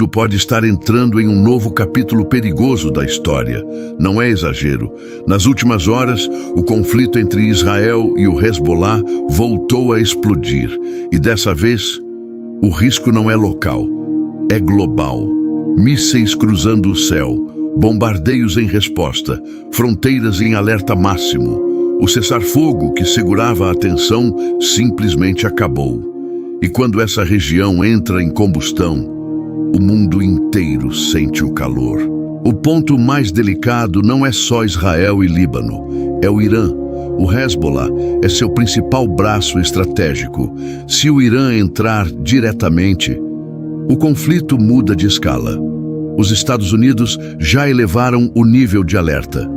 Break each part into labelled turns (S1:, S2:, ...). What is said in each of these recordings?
S1: mundo pode estar entrando em um novo capítulo perigoso da história. Não é exagero. Nas últimas horas, o conflito entre Israel e o Hezbollah voltou a explodir. E dessa vez, o risco não é local, é global. Mísseis cruzando o céu, bombardeios em resposta, fronteiras em alerta máximo. O cessar-fogo que segurava a tensão simplesmente acabou. E quando essa região entra em combustão, o mundo inteiro sente o calor. O ponto mais delicado não é só Israel e Líbano, é o Irã. O Hezbollah é seu principal braço estratégico. Se o Irã entrar diretamente, o conflito muda de escala. Os Estados Unidos já elevaram o nível de alerta.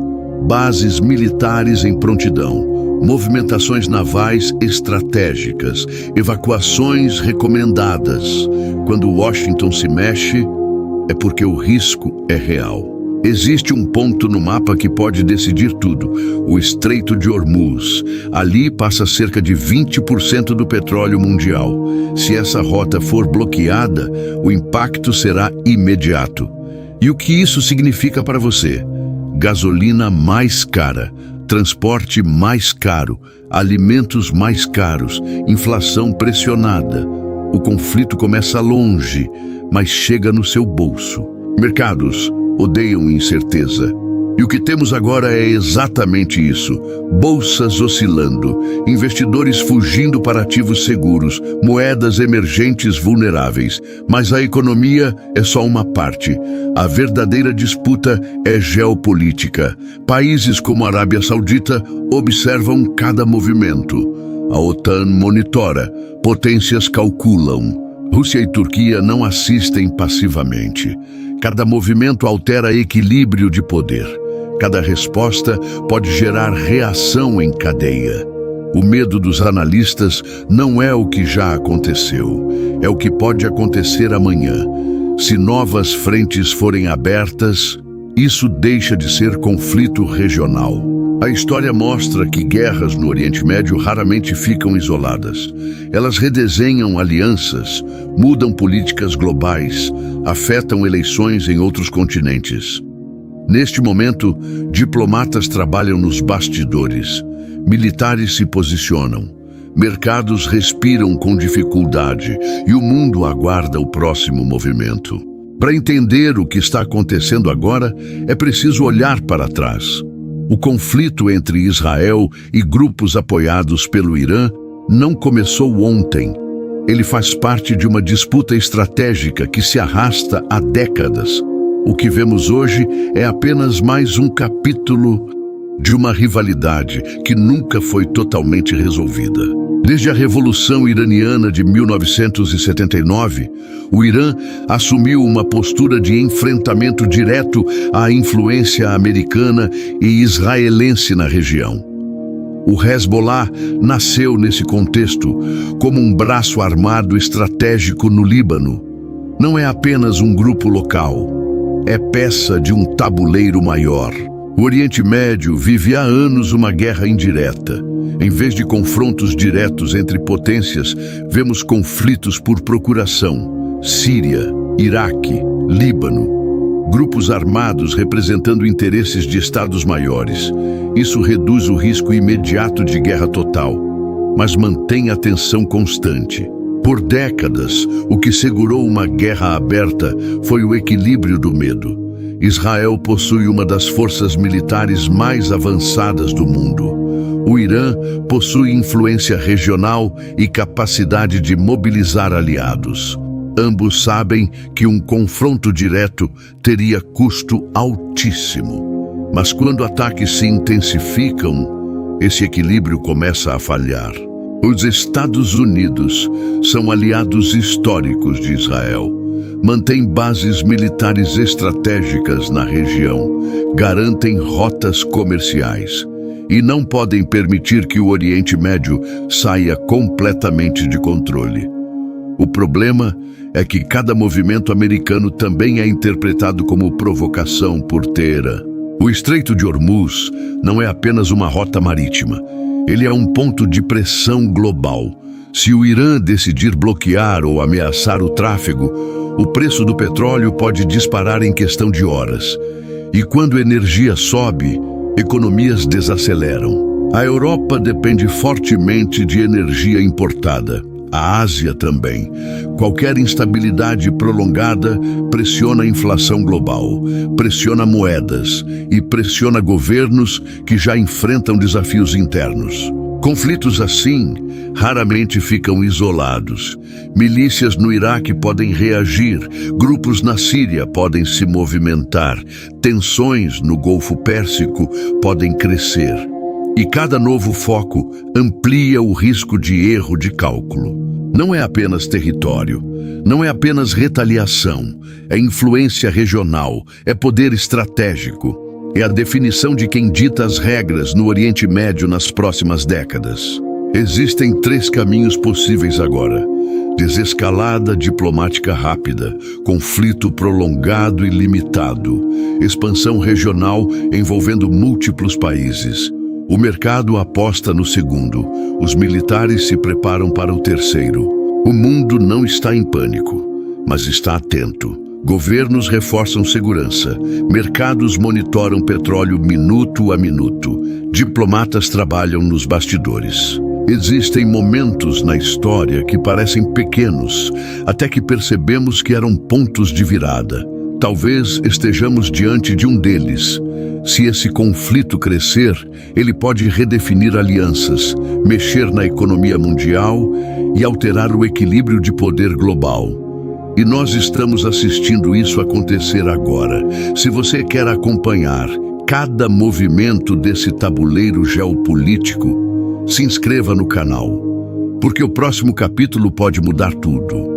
S1: Bases militares em prontidão, movimentações navais estratégicas, evacuações recomendadas. Quando Washington se mexe, é porque o risco é real. Existe um ponto no mapa que pode decidir tudo, o Estreito de Hormuz. Ali passa cerca de 20% do petróleo mundial. Se essa rota for bloqueada, o impacto será imediato. E o que isso significa para você? Gasolina mais cara, transporte mais caro, alimentos mais caros, inflação pressionada. O conflito começa longe, mas chega no seu bolso. Mercados odeiam incerteza. E o que temos agora é exatamente isso. Bolsas oscilando, investidores fugindo para ativos seguros, moedas emergentes vulneráveis. Mas a economia é só uma parte. A verdadeira disputa é geopolítica. Países como a Arábia Saudita observam cada movimento. A OTAN monitora, potências calculam. Rússia e Turquia não assistem passivamente. Cada movimento altera equilíbrio de poder. Cada resposta pode gerar reação em cadeia. O medo dos analistas não é o que já aconteceu, é o que pode acontecer amanhã. Se novas frentes forem abertas, isso deixa de ser conflito regional. A história mostra que guerras no Oriente Médio raramente ficam isoladas. Elas redesenham alianças, mudam políticas globais, afetam eleições em outros continentes. Neste momento, diplomatas trabalham nos bastidores, militares se posicionam, mercados respiram com dificuldade e o mundo aguarda o próximo movimento. Para entender o que está acontecendo agora, é preciso olhar para trás. O conflito entre Israel e grupos apoiados pelo Irã não começou ontem. Ele faz parte de uma disputa estratégica que se arrasta há décadas. O que vemos hoje é apenas mais um capítulo de uma rivalidade que nunca foi totalmente resolvida. Desde a Revolução Iraniana de 1979, o Irã assumiu uma postura de enfrentamento direto à influência americana e israelense na região. O Hezbollah nasceu nesse contexto como um braço armado estratégico no Líbano. Não é apenas um grupo local, é peça de um tabuleiro maior. O Oriente Médio vive há anos uma guerra indireta. Em vez de confrontos diretos entre potências, vemos conflitos por procuração. Síria, Iraque, Líbano. Grupos armados representando interesses de estados maiores. Isso reduz o risco imediato de guerra total, mas mantém a tensão constante. Por décadas, o que segurou uma guerra aberta foi o equilíbrio do medo. Israel possui uma das forças militares mais avançadas do mundo. O Irã possui influência regional e capacidade de mobilizar aliados. Ambos sabem que um confronto direto teria custo altíssimo. Mas quando ataques se intensificam, esse equilíbrio começa a falhar. Os Estados Unidos são aliados históricos de Israel. Mantêm bases militares estratégicas na região, garantem rotas comerciais e não podem permitir que o Oriente Médio saia completamente de controle. O problema é que cada movimento americano também é interpretado como provocação por Teherã. O Estreito de Hormuz não é apenas uma rota marítima, ele é um ponto de pressão global. Se o Irã decidir bloquear ou ameaçar o tráfego, o preço do petróleo pode disparar em questão de horas. E quando a energia sobe, economias desaceleram. A Europa depende fortemente de energia importada. A Ásia também. Qualquer instabilidade prolongada pressiona a inflação global, pressiona moedas e pressiona governos que já enfrentam desafios internos. Conflitos assim raramente ficam isolados. Milícias no Iraque podem reagir, grupos na Síria podem se movimentar, tensões no Golfo Pérsico podem crescer. E cada novo foco amplia o risco de erro de cálculo. Não é apenas território, não é apenas retaliação, é influência regional, é poder estratégico. É a definição de quem dita as regras no Oriente Médio nas próximas décadas. Existem 3 caminhos possíveis agora: desescalada diplomática rápida, conflito prolongado e limitado, expansão regional envolvendo múltiplos países. O mercado aposta no segundo, os militares se preparam para o terceiro. O mundo não está em pânico, mas está atento. Governos reforçam segurança, mercados monitoram petróleo minuto a minuto, diplomatas trabalham nos bastidores. Existem momentos na história que parecem pequenos, até que percebemos que eram pontos de virada. Talvez estejamos diante de um deles. Se esse conflito crescer, ele pode redefinir alianças, mexer na economia mundial e alterar o equilíbrio de poder global. E nós estamos assistindo isso acontecer agora. Se você quer acompanhar cada movimento desse tabuleiro geopolítico, se inscreva no canal, porque o próximo capítulo pode mudar tudo.